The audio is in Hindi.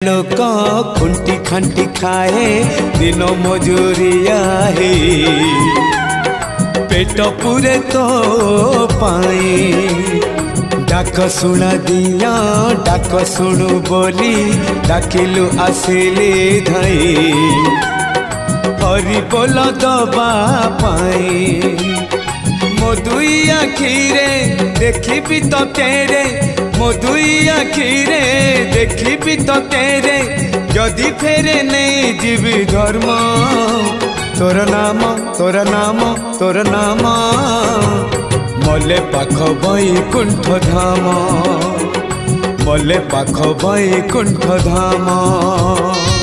लोक खुंटी खांटी खाए दिन मजूरिया है पेट पूरे तो पाए डाक शुणा दिया डाक शुणु बोली डाकिलु आसिले धाई हरि बोल दबा पाए मो दुई आखिरे देखी तो तेरे मो दुई आखिरे देखी तो तेरे जदि फेरे नहीं जीवी धर्म तोर नाम तोर नाम तोर नाम मले पाख बैकुंठ धाम मले पाख बैकुंठ धाम।